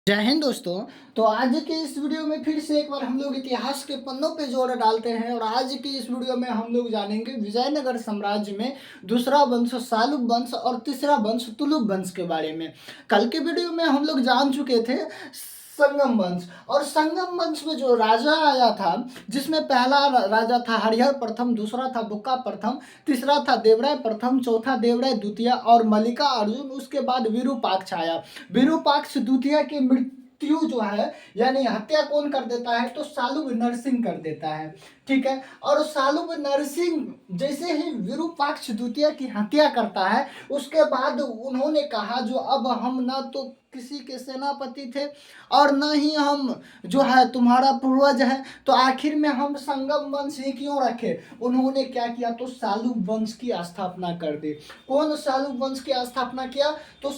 जय हिंद दोस्तों। तो आज के इस वीडियो में फिर से एक बार हम लोग इतिहास के पन्नों पे जोर डालते हैं और आज की इस वीडियो में हम लोग जानेंगे विजयनगर साम्राज्य में दूसरा वंश सालुब वंश और तीसरा वंश तुलुक वंश के बारे में। कल के वीडियो में हम लोग जान चुके थे संगम वंश, और संगम वंश में जो राजा आया था जिसमें पहला राजा था हरिहर प्रथम, दूसरा था बुक्का प्रथम, तीसरा था देवराय प्रथम, चौथा देवराय द्वितीय और मल्लिका अर्जुन। उसके बाद विरूपाक्ष आया। विरूपाक्ष द्वितीय की मृत्यु जो है यानी हत्या कौन कर देता है तो सालुब नरसिंह कर देता है। ठीक है। और सालुब नरसिंह जैसे ही विरूपाक्ष द्वितीय की हत्या करता है उसके बाद उन्होंने कहा जो अब हम ना तो किसी के सेनापति थे और न ही हम जो है तुम्हारा पूर्वज है, तो आखिर में हम संगम वंश ही क्यों रखे। उन्होंने क्या किया तो सालुब वंश की स्थापना कर दी। कौन सालुब वंश की स्थापना किया तो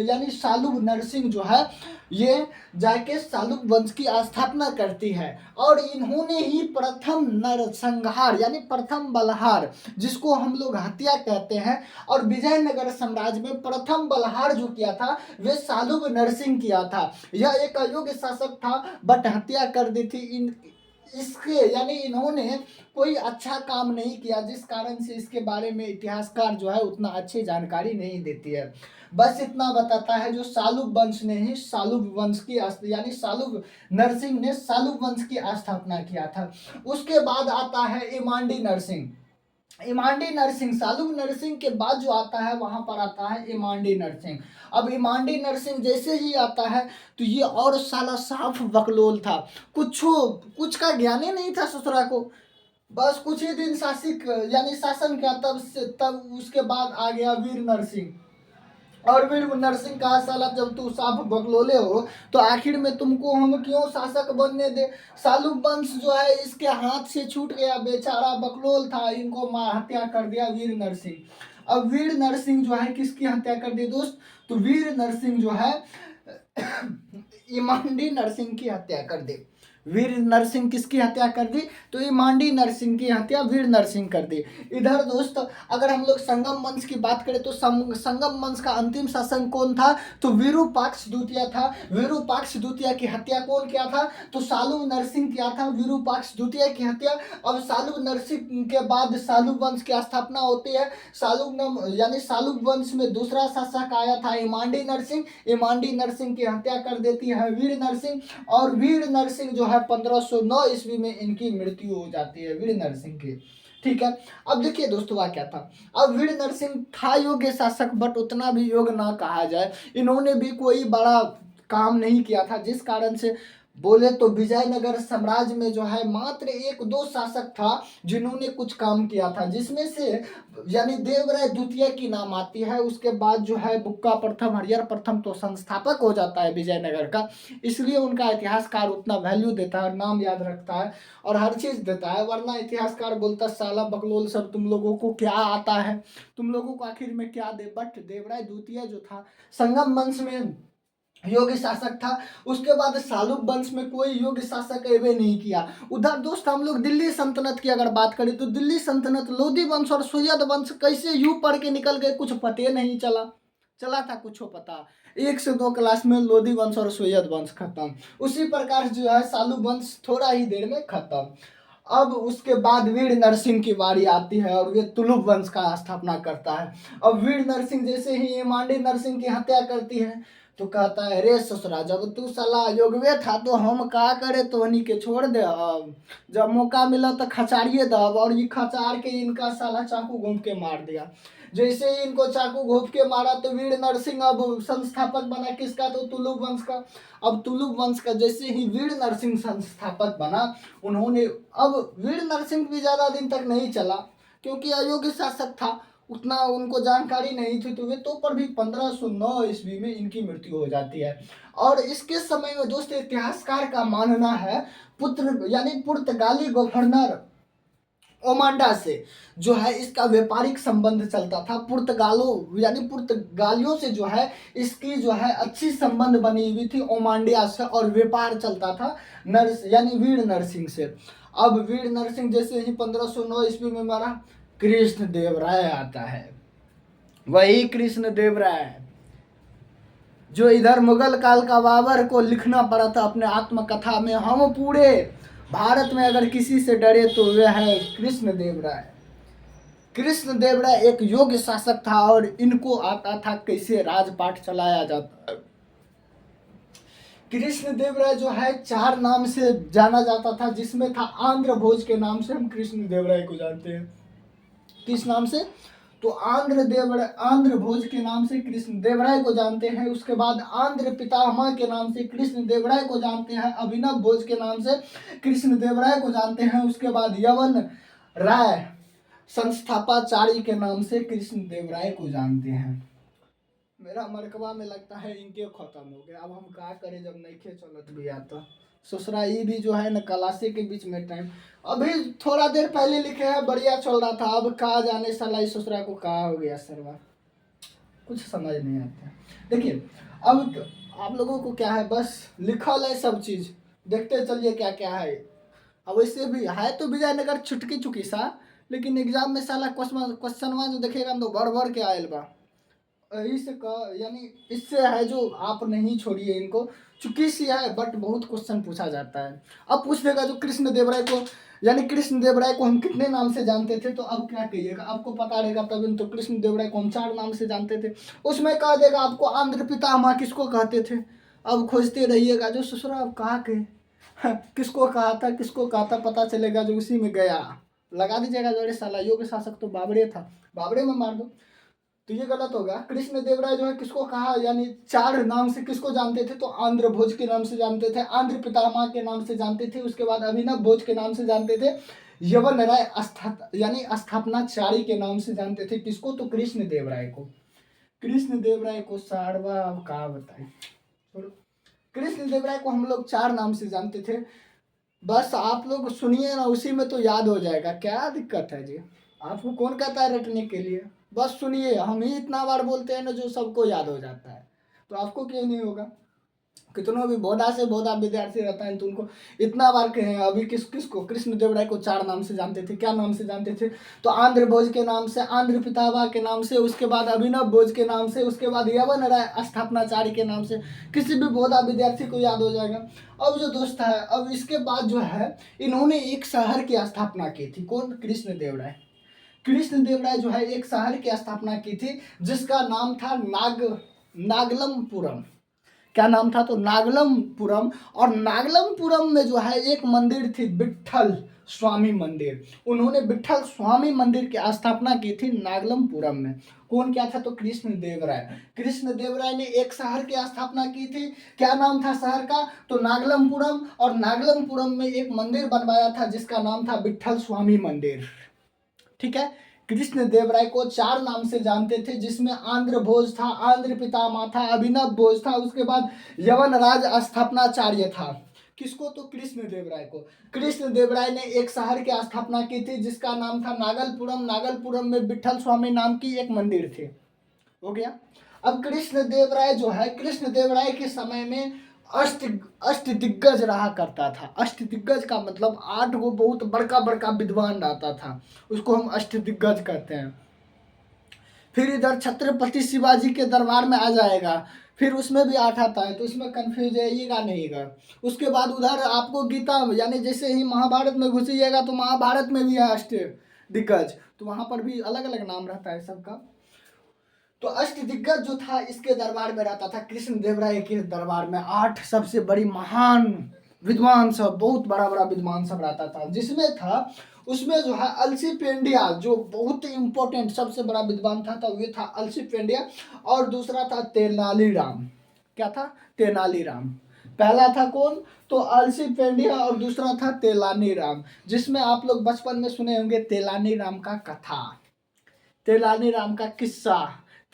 यानी सालुब नरसिंह जो है ये जाके सालुब वंश की स्थापना करती है। और इन्होंने ही प्रथम नरसंहार यानी प्रथम बलहार जिसको हम लोग हत्या कहते हैं, और विजयनगर साम्राज्य में प्रथम बलहार जो किया था वे सालुब नरसिंह किया था। यह एक अयोग्य शासक था बट हत्या कर दी थी इसके यानी इन्होंने कोई अच्छा काम नहीं किया जिस कारण से इसके बारे में इतिहासकार जो है उतना अच्छी जानकारी नहीं देती है। बस इतना बताता है जो सालुब वंश ने ही सालुब वंश की यानी सालुब नरसिंह ने सालुब वंश की स्थापना किया था। उसके बाद आता है इमांडी नरसिंह। इमांडी नरसिंह सालुब नरसिंह के बाद जो आता है वहां पर आता है इमांडी नरसिंह। अब इमांडी नरसिंह जैसे ही आता है तो ये और साला साफ बकलोल था, कुछ का ज्ञान ही नहीं था ससुरा को। बस कुछ ही दिन शासिक यानी शासन किया तब उसके बाद आ गया वीर नरसिंह। और वीर नरसिंह कहा साला जब तू साफ बगलोले हो तो आखिर में तुमको हम क्यों शासक बनने दे। सालुब वंश जो है इसके हाथ से छूट गया, बेचारा बकलोल था, इनको हत्या कर दिया वीर नरसिंह। अब वीर नरसिंह जो है किसकी हत्या कर दी दोस्त तो वीर नरसिंह जो है इमांडी नरसिंह की हत्या कर दी। वीर नरसिंह किसकी हत्या कर दी तो इमांडी नरसिंह की हत्या वीर नरसिंह कर दी। इधर दोस्त अगर हम लोग संगम वंश की बात करें तो संगम वंश का अंतिम शासक कौन था तो विरूपाक्ष द्वितीय था। विरूपाक्ष द्वितीय की हत्या कौन किया था तो सालुब नरसिंह किया था विरूपाक्ष द्वितीय की हत्या। अब सालुब नरसिंह के बाद सालुब वंश की स्थापना होती है। यानी सालुब वंश में दूसरा शासक आया था इमांडी नरसिंह। इमांडी नरसिंह की हत्या कर देती है वीर नरसिंह, और वीर नरसिंह जो है 1509 ईस्वी में इनकी मृत्यु हो जाती है वीर नरसिंह की। ठीक है। अब देखिए दोस्तों क्या था। अब वीर नरसिंह था योग्य शासक बट उतना भी योग्य ना कहा जाए, इन्होंने भी कोई बड़ा काम नहीं किया था जिस कारण से बोले तो विजयनगर साम्राज्य में जो है मात्र एक दो शासक था जिन्होंने कुछ काम किया था, जिसमें से यानी देवराय द्वितीय की नाम आती है। उसके बाद जो है बुक्का प्रथम हरिहर प्रथम तो संस्थापक हो जाता है विजयनगर का, इसलिए उनका इतिहासकार उतना वैल्यू देता है, नाम याद रखता है और हर चीज देता है। वरना इतिहासकार बोलता साला बकलोल सब तुम लोगों को क्या आता है, तुम लोगों को आखिर में क्या दे। बट देवराय द्वितीय जो था संगम वंश में योग्य शासक था। उसके बाद सालुब वंश में कोई योग्य शासक एवे नहीं किया। उधर दोस्त हम लोग दिल्ली सल्तनत की अगर बात करें तो दिल्ली सल्तनत लोधी वंश और सैयद वंश कैसे यूं पढ़ के निकल गए कुछ पते नहीं चला था कुछ पता। 1 से 2 क्लास में लोधी वंश और सैयद वंश खत्म, उसी प्रकार जो है सालुब वंश थोड़ा ही देर में खत्म। अब उसके बाद वीर नरसिंह की बारी आती है और वे तुलुक वंश का स्थापना करता है। अब वीर नरसिंह जैसे ही इमांडी नरसिंह की हत्या करती है तो कहता है रे ससुरा जब तू साला योग्य था तो हम का करे तोहनी के छोड़ दे, अब जब मौका मिला तो खचाड़िए दब। और ये खचार के इनका साला चाकू घूम के मार दिया। जैसे ही इनको चाकू घोंप के मारा तो वीर नरसिंह अब संस्थापक बना किसका तो तुलुक वंश का। अब तुलुक वंश का जैसे ही वीर नरसिंह संस्थापक बना उन्होंने अब वीर नरसिंह भी ज्यादा दिन तक नहीं चला क्योंकि अयोग्य शासक था, उतना उनको जानकारी नहीं थी, तो वे तो पर भी 1509 ईस्वी में इनकी मृत्यु हो जाती है। और इसके समय में दोस्त इतिहासकार का मानना है पुत्र यानी पुर्तगाली गवर्नर ओमांडा से जो है इसका व्यापारिक संबंध चलता था। पुर्तगालों यानी पुर्तगालियों से जो है इसकी जो है अच्छी संबंध बनी हुई थी ओमांडिया से, और व्यापार चलता था यानी वीर नरसिंह से। अब वीर नरसिंह जैसे ही 1509 ईस्वी में मरा कृष्ण देव राय आता है। वही कृष्ण देव राय जो इधर मुगल काल का बाबर को लिखना पड़ा था अपने आत्मकथा में, हम पूरे भारत में अगर किसी से डरे तो वह है कृष्णदेव राय। कृष्णदेव राय एक योग्य शासक था और इनको आता था कैसे राजपाट चलाया जाता है। कृष्णदेव राय जो है 4 नाम से जाना जाता था, जिसमें था आंध्र भोज के नाम से हम कृष्णदेव राय को जानते हैं। किस नाम से? तो आंध्र भोज के नाम से कृष्णदेव राय को जानते हैं। उसके बाद आंध्र पितामह के नाम से कृष्णदेव राय को जानते हैं। अभिनव भोज के नाम से कृष्णदेव राय को जानते हैं। उसके बाद यवन राय संस्थापाचार्य के नाम से कृष्णदेव राय को जानते हैं। मेरा मरकबा में लगता है इनके खत्म हो गया। अब हम क्या करें जब नईखे चलत भी आता। ससुरा ये भी जो है न क्लासे के बीच में टाइम अभी थोड़ा देर पहले लिखे हैं, बढ़िया चल रहा था। अब कहा जाने साला इस ससुरा को कहा हो गया सरवा, कुछ समझ नहीं आता। देखिए अब आप लोगों को क्या है, बस लिखल है सब चीज़, देखते चलिए क्या क्या है। अब वैसे भी है तो विजयनगर छुटकी चुकी सा, लेकिन एग्जाम में साला क्वेश्चनवा जो देखेगा तो भर भर के आयल बा। इस का यानी इससे है जो आप नहीं छोड़िए इनको, चुकी सी है बट बहुत क्वेश्चन पूछा जाता है। अब पूछ देगा जो कृष्णदेव राय को, यानी कृष्णदेव राय को हम कितने नाम से जानते थे, तो अब क्या कहिएगा, आपको पता रहेगा तभी। तो कृष्णदेव राय को हम 4 नाम से जानते थे। उसमें कह देगा आपको आंध्र पितामह किसको कहते थे। अब खोजते रहिएगा जो ससुरा अब कहा के किसको कहा था पता चलेगा जो उसी में गया। लगा दीजिएगा जो अरे साला योग्य शासक तो बाबरे था, बाबरे में मार दो। तो ये गलत होगा। कृष्णदेव राय जो है किसको कहा, यानी 4 नाम से किसको जानते थे, तो आंध्र भोज के नाम से जानते थे, आंध्र पितामह के नाम से जानते थे। उसके बाद अभिनव भोज के नाम से जानते थे। यवन राय यानी स्थापनाचार्य के नाम से जानते थे। किसको, तो कृष्णदेव राय को। कृष्णदेव राय को सारवा अब कहा बताए। कृष्णदेव राय को हम लोग 4 नाम से जानते थे। बस आप लोग सुनिए ना, उसी में तो याद हो जाएगा। क्या दिक्कत है जी, आपको कौन कहता है रटने के लिए। बस सुनिए, हम ही इतना बार बोलते हैं ना जो सबको याद हो जाता है, तो आपको क्यों नहीं होगा। कितनों भी बोधा से बोधा विद्यार्थी रहता है तो उनको इतना बार कहे। अभी किसको कृष्णदेव राय को 4 नाम से जानते थे। क्या नाम से जानते थे, तो आंध्र भोज के नाम से, आंध्र पितामह के नाम से, उसके बाद अभिनव भोज के नाम से, उसके बाद यवन राय स्थापनाचार्य के नाम से। किसी भी बोधा विद्यार्थी को याद हो जाएगा। अब जो दोस्त है, अब इसके बाद जो है इन्होंने एक शहर की स्थापना की थी। कौन, कृष्णदेव राय। कृष्णदेव राय जो है एक शहर की स्थापना की थी जिसका नाम था नागलमपुरम। क्या नाम था, तो नागलमपुरम। और नागलमपुरम में जो है एक मंदिर थी, विट्ठल स्वामी मंदिर। उन्होंने विट्ठल स्वामी मंदिर की स्थापना की थी नागलमपुरम में। कौन क्या था, तो कृष्णदेव राय। कृष्णदेव राय ने एक शहर की स्थापना की थी। क्या नाम था शहर का, तो नागलमपुरम। और नागलमपुरम में एक मंदिर बनवाया था जिसका नाम था विट्ठल स्वामी मंदिर। ठीक है। कृष्णदेव राय को 4 नाम से जानते थे, जिसमें आंध्र भोज था, आंध्र पितामह था, अभिनव भोज था, उसके बाद यवन राज स्थापनाचार्य था। किसको, तो कृष्णदेव राय को। कृष्णदेव राय ने एक शहर की स्थापना की थी जिसका नाम था नागलपुरम। नागलपुरम में विट्ठल स्वामी नाम की एक मंदिर थी। हो गया। अब कृष्णदेव राय जो है, कृष्णदेव राय के समय में अष्ट दिग्गज रहा करता था। अष्ट दिग्गज का मतलब 8 गो बहुत बड़का बड़का विद्वान रहता था, उसको हम अष्ट दिग्गज कहते हैं। फिर इधर छत्रपति शिवाजी के दरबार में आ जाएगा, फिर उसमें भी 8 आता है, तो इसमें कंफ्यूज आइएगा नहींगा। उसके बाद उधर आपको गीता, यानी जैसे ही महाभारत में घुसिएगा तो महाभारत में भी है अष्ट दिग्गज, तो वहाँ पर भी अलग अलग नाम रहता है सबका। तो अष्ट दिग्गज जो था इसके दरबार में रहता था। कृष्णदेव राय के दरबार में 8 सबसे बड़ी महान विद्वान सब, बहुत बड़ा बड़ा विद्वान सब रहता था। जिसमें था, उसमें जो है अलसी पेंडिया, जो बहुत इंपॉर्टेंट सबसे बड़ा विद्वान था, तो ये था अलसी पेंडिया। और दूसरा था तेनालीराम। क्या था, तेनालीराम। पहला था कौन, तो अलसी पेंडिया, और दूसरा था तेलानी राम। जिसमें आप लोग बचपन में सुने होंगे तेलानी राम का कथा, तेलानी राम का किस्सा,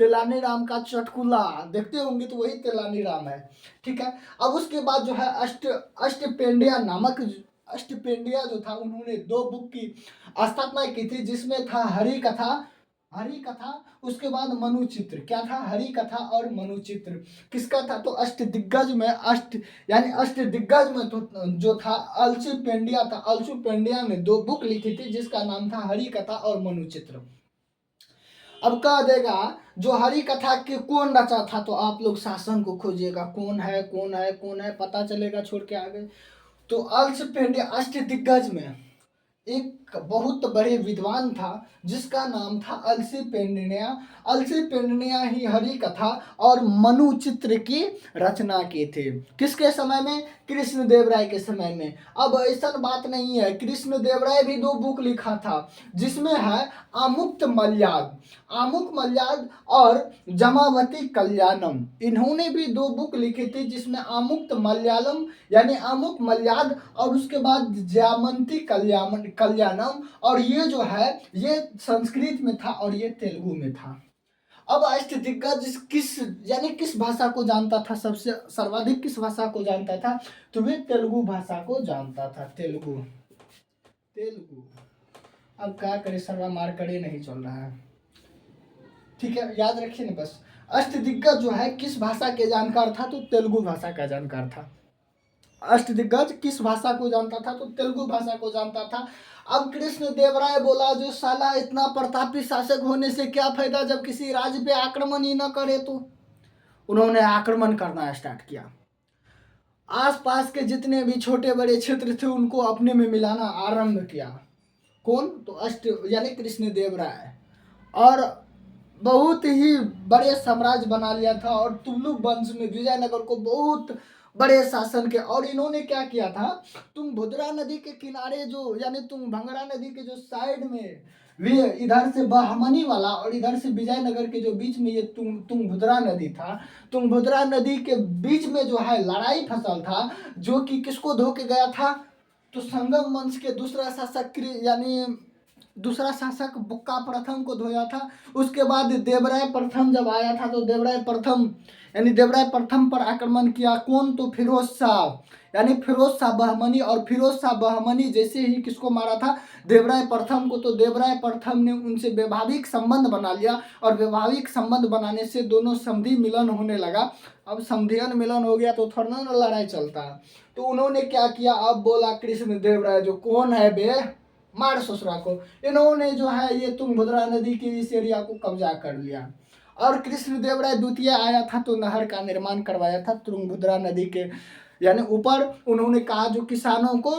तेलानी राम का चटकुला देखते होंगे, तो वही तेलानी राम है। ठीक है। अब उसके बाद जो है अष्टपेंडिया नामक, अष्टपेंडिया जो था, उन्होंने 2 बुक की स्थापना की थी, जिसमें था हरि कथा, उसके बाद मनुचित्र। क्या था, हरि कथा और मनुचित्र। किसका था, तो अष्ट दिग्गज में, अष्ट दिग्गज में तो जो था अलसु पेंडिया था। अलसु पेंडिया ने 2 बुक लिखी थी जिसका नाम था हरि कथा और मनुचित्र। अब कह देगा जो हरि कथा के कौन रचा था, तो आप लोग शासन को खोजिएगा, कौन है कौन है कौन है, पता चलेगा, छोड़ के आ गए। तो अल्पशृंगी अष्टदिग्गज में एक बहुत बड़े विद्वान था जिसका नाम था अलसी पेंडनिया। अलसी पेंडनिया ही हरि कथा और मनु चित्र की रचना की थी। किसके समय में? कृष्ण देव राय के समय में। अब ऐसा बात नहीं है, कृष्ण देव राय भी 2 बुक लिखा था जिसमें है आमुक्त मल्याद, आमुक मल्याद और जमावती कल्याणम। इन्होंने भी 2 बुक लिखे थे जिसमें आमुक्त मलयालम यानी आमुक मल्याद और उसके बाद जामंती कल्याणम, और ये जो है ये संस्कृत में था और ये तेलुगु में था। अब अष्टदिग्गज किस यानी किस भाषा को जानता था? सबसे सर्वाधिक किस भाषा को जानता था? तो वे तेलुगु भाषा को जानता था। तेलुगु तेलुगु अब क्या करे, सर्वा मार्कड़े नहीं चल रहा है, ठीक है, याद रखिए ना बस। अष्टदिग्गज जो है किस भाषा के जानकार था? तो तेलुगु भाषा का जानकार था। अष्टदिग्गज किस भाषा को जानता था? तो तेलुगु भाषा को जानता था। अब कृष्ण देव राय बोला जो साला इतना प्रतापी शासक होने से क्या फायदा जब किसी राज्य पे आक्रमण ही न करे, तो उन्होंने आक्रमण करना स्टार्ट किया। आसपास के जितने भी छोटे बड़े क्षेत्र थे उनको अपने में मिलाना आरंभ किया। कौन? तो अष्ट यानी कृष्ण देव राय, और बहुत ही बड़े साम्राज्य बना लिया था। और तुगलक वंश में विजयनगर को बहुत बड़े शासन के, और इन्होंने क्या किया था, तुंगभद्रा नदी के किनारे जो यानी तुंगभंगरा नदी के जो साइड में वे इधर से बहमनी वाला और इधर से विजयनगर के जो बीच में ये तुंगभद्रा नदी था, तुंगभद्रा नदी के बीच में जो है लड़ाई फसल था, जो कि किसको धो के गया था? तो संगम वंश के दूसरा शासक यानी दूसरा शासक बुक्का प्रथम को धोया था। उसके बाद देवराय प्रथम जब आया था तो देवराय प्रथम यानी देवराय प्रथम पर आक्रमण किया। कौन? तो फिरोज शाह यानी फिरोज शाह बहमनी, और फिरोज शाह बहमनी जैसे ही किसको मारा था? देवराय प्रथम को। तो देवराय प्रथम ने उनसे वैवाहिक संबंध बना लिया, और वैवाहिक संबंध बनाने से दोनों संधि मिलन होने लगा। अब संधियन मिलन हो गया तो थोड़ा ना लड़ाई चलता। तो उन्होंने क्या किया? अब बोला कृष्ण देव राय जो कौन है बे, मार ससुरा को। इन्होंने जो है ये तुंगभद्रा नदी के इस एरिया को कब्जा कर लिया। और कृष्ण देव राय द्वितीय आया था तो नहर का निर्माण करवाया था तुंगभद्रा नदी के यानी ऊपर। उन्होंने कहा जो किसानों को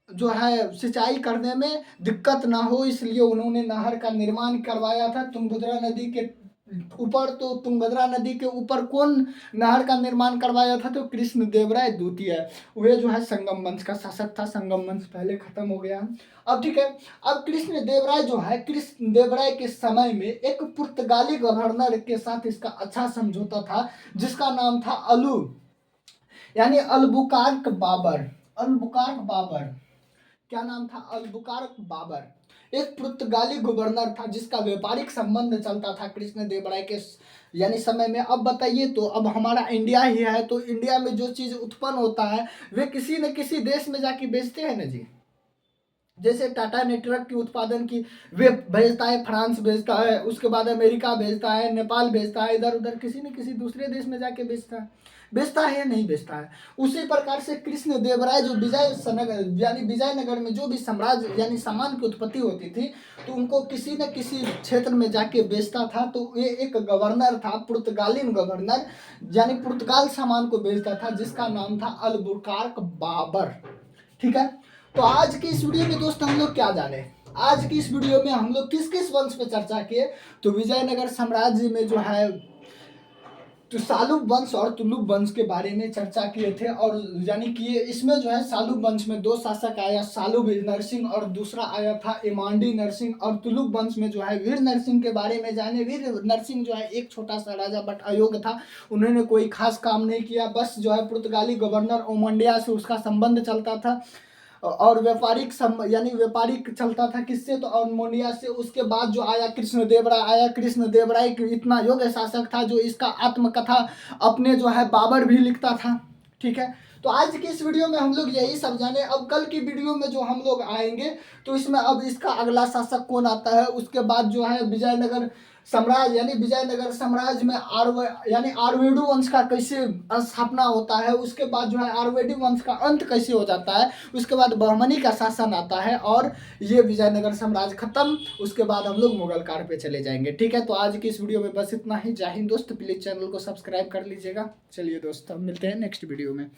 जो है सिंचाई करने में दिक्कत ना हो, इसलिए उन्होंने नहर का निर्माण करवाया था तुंगभद्रा नदी के ऊपर। तो तुंगभद्रा नदी के ऊपर कौन नहर का निर्माण करवाया था? तो कृष्ण देव राय द्वितीय। वे जो है संगम वंश का शासक था। संगम वंश पहले खत्म हो गया। अब ठीक है, अब कृष्ण देव राय जो है, कृष्ण देव राय के समय में एक पुर्तगाली गवर्नर के साथ इसका अच्छा समझौता था जिसका नाम था अलू यानी अलबुकार्क बाबर। अलबुकार्क बाबर, क्या नाम था? अलबुकार्क बाबर एक पुर्तगाली गवर्नर था जिसका व्यापारिक संबंध चलता था कृष्ण देव राय के यानी समय में। अब बताइए, तो अब हमारा इंडिया ही है, तो इंडिया में जो चीज उत्पन्न होता है वे किसी न किसी देश में जाके बेचते हैं ना जी। जैसे टाटा नेटवर्क की उत्पादन की वे भेजता है, फ्रांस भेजता है, उसके बाद अमेरिका भेजता है, नेपाल भेजता है, इधर उधर किसी न किसी दूसरे देश में जाके बेचता है या नहीं बेचता है। उसी प्रकार से कृष्ण देव राय जो विजयनगर में जो भी साम्राज्य यानी सामान की उत्पत्ति होती थी तो उनको किसी न किसी क्षेत्र में जाके बेचता था। तो ये एक गवर्नर था, पुर्तगालिन गवर्नर यानी पुर्तगाल सामान को बेचता था जिसका नाम था अलबुकार्क बाबर। ठीक है, तो आज की इस वीडियो में दोस्त हम लोग क्या जाने? आज की इस वीडियो में हम लोग किस किस वंश पे चर्चा किए? तो विजयनगर साम्राज्य में जो है तो सालुब वंश और तुलुक वंश के बारे में चर्चा किए थे। और यानी कि इसमें जो है सालुब वंश में 2 शासक आया, सालुब नरसिंह और दूसरा आया था इमांडी नरसिंह। और तुलुक वंश में जो है वीर नरसिंह के बारे में जाने। वीर नरसिंह जो है एक छोटा सा राजा बट अयोग्य था, उन्होंने कोई खास काम नहीं किया, बस जो है पुर्तगाली गवर्नर ओमंडिया से उसका संबंध चलता था और यानी व्यापारिक चलता था किससे? तो ओमंडिया से। उसके बाद जो आया कृष्ण देव राय आया। कृष्ण देव राय इतना योग्य शासक था जो इसका आत्मकथा अपने जो है बाबर भी लिखता था। ठीक है, तो आज की इस वीडियो में हम लोग यही सब जाने। अब कल की वीडियो में जो हम लोग आएंगे तो इसमें अब इसका अगला शासक कौन आता है, उसके बाद जो है विजयनगर साम्राज्य यानी विजयनगर साम्राज्य में यानी आर्वेडु वंश का कैसे स्थापना होता है, उसके बाद जो है आर्वेडी वंश का अंत कैसे हो जाता है, उसके बाद बहमनी का शासन आता है और ये विजयनगर साम्राज्य खत्म। उसके बाद हम लोग मुगल काल पे चले जाएंगे। ठीक है, तो आज की इस वीडियो में बस इतना ही। जय हिंद दोस्त, प्लीज चैनल को सब्सक्राइब कर लीजिएगा। चलिए दोस्त, हम मिलते हैं नेक्स्ट वीडियो में।